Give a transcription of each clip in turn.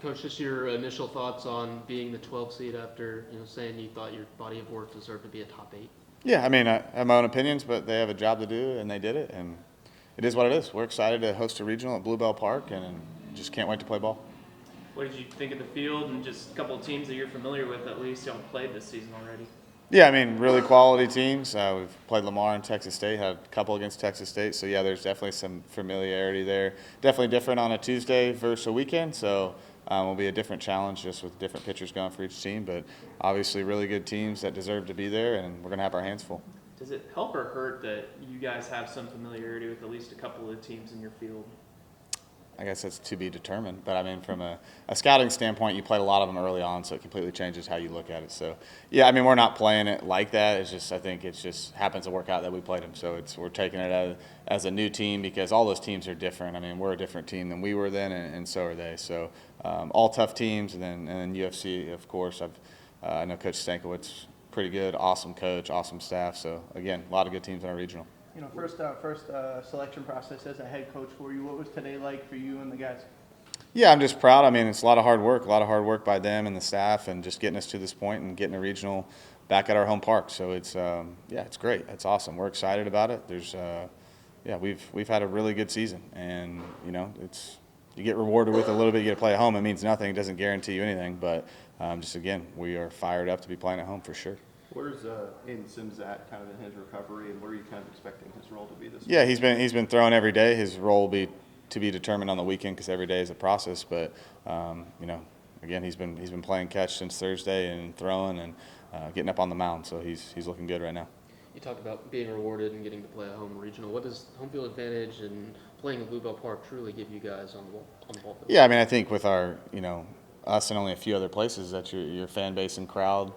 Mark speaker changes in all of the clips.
Speaker 1: Coach, just your initial thoughts on being the 12 seed after saying you thought your body of work deserved to be a top 8.
Speaker 2: Yeah, I mean, I have my own opinions, but they have a job to do, and they did it, and it is what it is. We're excited to host a regional at Bluebell Park, and just can't wait to play ball.
Speaker 3: What did you think of the field and just a couple of teams that you're familiar with, at least y'all played this season already?
Speaker 2: Yeah, I mean, really quality teams. We've played Lamar and Texas State, had a couple against Texas State. So, yeah, there's definitely some familiarity there. Definitely different on a Tuesday versus a weekend. So, it'll be a different challenge just with different pitchers going for each team. But obviously, really good teams that deserve to be there, and we're going to have our hands full.
Speaker 3: Does it help or hurt that you guys have some familiarity with at least a couple of the teams in your field?
Speaker 2: I guess that's to be determined. But, I mean, from a scouting standpoint, you played a lot of them early on, so it completely changes how you look at it. So, yeah, I mean, we're not playing it like that. It's just I think it just happens to work out that we played them. So we're taking it as a new team because all those teams are different. I mean, we're a different team than we were then, and so are they. So all tough teams. And then UFC, of course. I know Coach Stankiewicz, pretty good, awesome coach, awesome staff. So, again, a lot of good teams in our regional.
Speaker 4: First selection process as a head coach for you. What was today like for you and the guys?
Speaker 2: Yeah, I'm just proud. I mean, it's a lot of hard work by them and the staff, and just getting us to this point and getting a regional back at our home park. So it's it's great. It's awesome. We're excited about it. We've had a really good season, and you get rewarded with a little bit. You get to play at home. It means nothing. It doesn't guarantee you anything, but we are fired up to be playing at home for sure.
Speaker 5: Where's Aiden Sims at kind of in his recovery, and where are you kind of expecting his role to be this week?
Speaker 2: Yeah, he's been throwing every day. His role will be to be determined on the weekend because every day is a process. But again, he's been playing catch since Thursday and throwing and getting up on the mound. So he's looking good right now.
Speaker 1: You talked about being rewarded and getting to play a home regional. What does home field advantage and playing in Bluebell Park truly give you guys on the ball field?
Speaker 2: Yeah, I mean, I think with our us and only a few other places that your fan base and crowd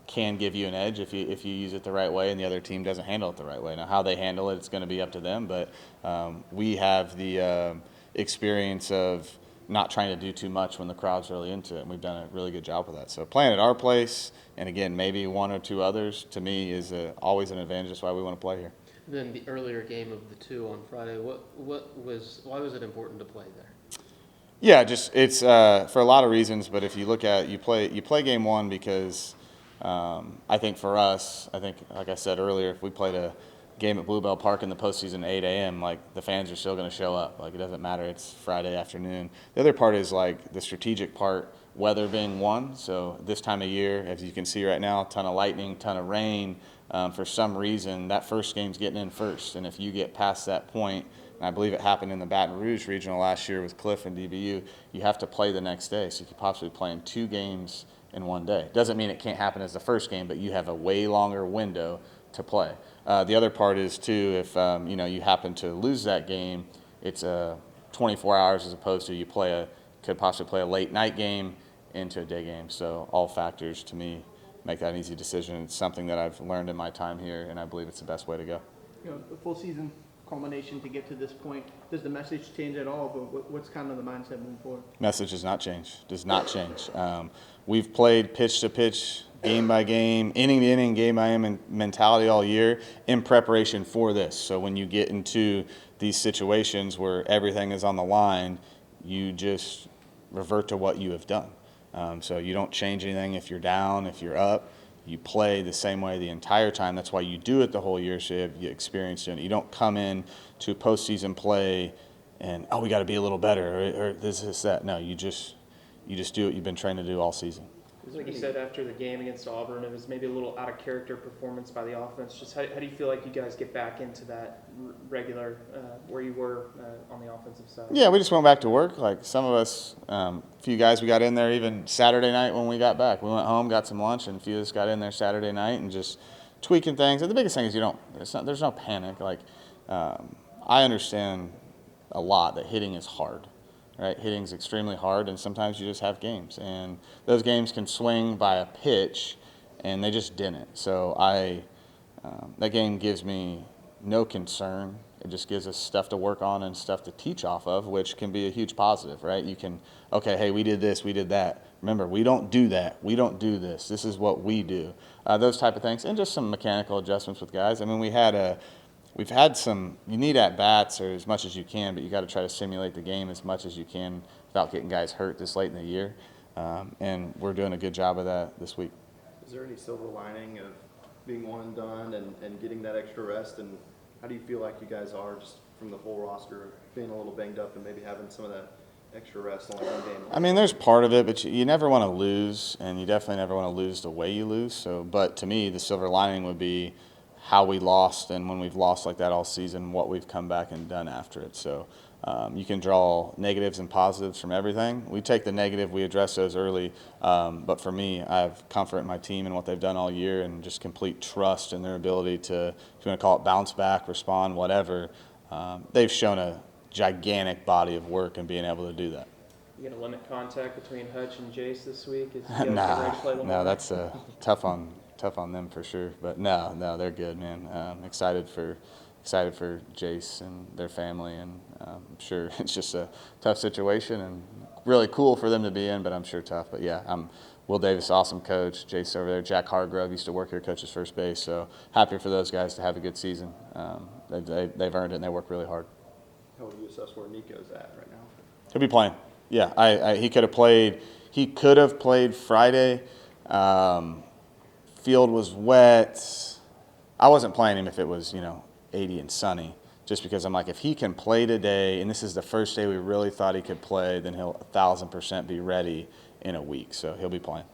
Speaker 2: can give you an edge if you use it the right way and the other team doesn't handle it the right way. Now, how they handle it, it's going to be up to them, but we have the experience of not trying to do too much when the crowd's really into it, and we've done a really good job with that. So playing at our place, and again, maybe one or two others, to me is always an advantage. That's why we want to play here.
Speaker 1: Then the earlier game of the 2 on Friday, why was it important to play there?
Speaker 2: Yeah, just it's for a lot of reasons, but if you look at you play game 1 because I think for us, like I said earlier, if we played a game at Bluebell Park in the postseason at 8 a.m., like the fans are still going to show up. Like it doesn't matter, it's Friday afternoon. The other part is like the strategic part, weather being one. So this time of year, as you can see right now, ton of lightning, ton of rain. For some reason, that first game's getting in first, and if you get past that point, and I believe it happened in the Baton Rouge regional last year with Cliff and DBU, you have to play the next day. So you could possibly play in 2 games in one day. Doesn't mean it can't happen as the first game, but you have a way longer window to play. The other part is too, if you happen to lose that game, it's 24 hours as opposed to could possibly play a late night game into a day game. So all factors to me make that an easy decision. It's something that I've learned in my time here, and I believe it's the best way to go.
Speaker 4: The full season culmination to get to this point. Does the message change at all? But what's kind of the mindset moving forward?
Speaker 2: Message does not change. We've played pitch to pitch, game by game, inning to inning, game by inning mentality all year in preparation for this. So when you get into these situations where everything is on the line, you just revert to what you have done. So you don't change anything if you're down, if you're up. You play the same way the entire time. That's why you do it the whole year, so you have experience doing it. You don't come in to postseason play and, we got to be a little better or this, that. No, you just do what you've been trying to do all season.
Speaker 3: Like you said after the game against Auburn, it was maybe a little out of character performance by the offense. Just how do you feel like you guys get back into that regular where you were on the offensive side?
Speaker 2: Yeah, we just went back to work. Like some of us, a few guys we got in there even Saturday night when we got back. We went home, got some lunch, and a few of us got in there Saturday night and just tweaking things. And the biggest thing is there's no panic. Like I understand a lot that hitting is hard. Right, hitting's extremely hard, and sometimes you just have games, and those games can swing by a pitch, and they just didn't. So that game gives me no concern. It just gives us stuff to work on and stuff to teach off of, which can be a huge positive, right? You can, hey, we did this, we did that. Remember, we don't do that. We don't do this. This is what we do. Those type of things, and just some mechanical adjustments with guys. I mean, we've had some, you need at-bats or as much as you can, but you got to try to simulate the game as much as you can without getting guys hurt this late in the year. And we're doing a good job of that this week.
Speaker 5: Is there any silver lining of being one and done and getting that extra rest? And how do you feel like you guys are just from the whole roster being a little banged up and maybe having some of that extra rest on like one game?
Speaker 2: I mean, there's part of it, but you never want to lose, and you definitely never want to lose the way you lose. So, but to me, the silver lining would be how we lost, and when we've lost like that all season, what we've come back and done after it. So you can draw negatives and positives from everything. We take the negative, we address those early. But for me, I have comfort in my team and what they've done all year, and just complete trust in their ability to, if you want to call it bounce back, respond, whatever. They've shown a gigantic body of work in being able to do that.
Speaker 3: You gonna limit contact between Hutch and Jace this week? As you guys get ready to play a little
Speaker 2: No,
Speaker 3: more?
Speaker 2: that's tough on them for sure. But no, they're good, man. Excited for Jace and their family, and I'm sure it's just a tough situation and really cool for them to be in, but I'm sure tough. But yeah, Will Davis, awesome coach. Jace over there. Jack Hargrove used to work here, coaches first base. So happy for those guys to have a good season. They've earned it, and they work really hard.
Speaker 5: How would you assess where Nico's at right now?
Speaker 2: He'll be playing. Yeah, he could have played. He could have played Friday. Field was wet. I wasn't playing him if it was 80 and sunny, just because I'm like, if he can play today, and this is the first day we really thought he could play, then he'll 1,000% be ready in a week. So he'll be playing.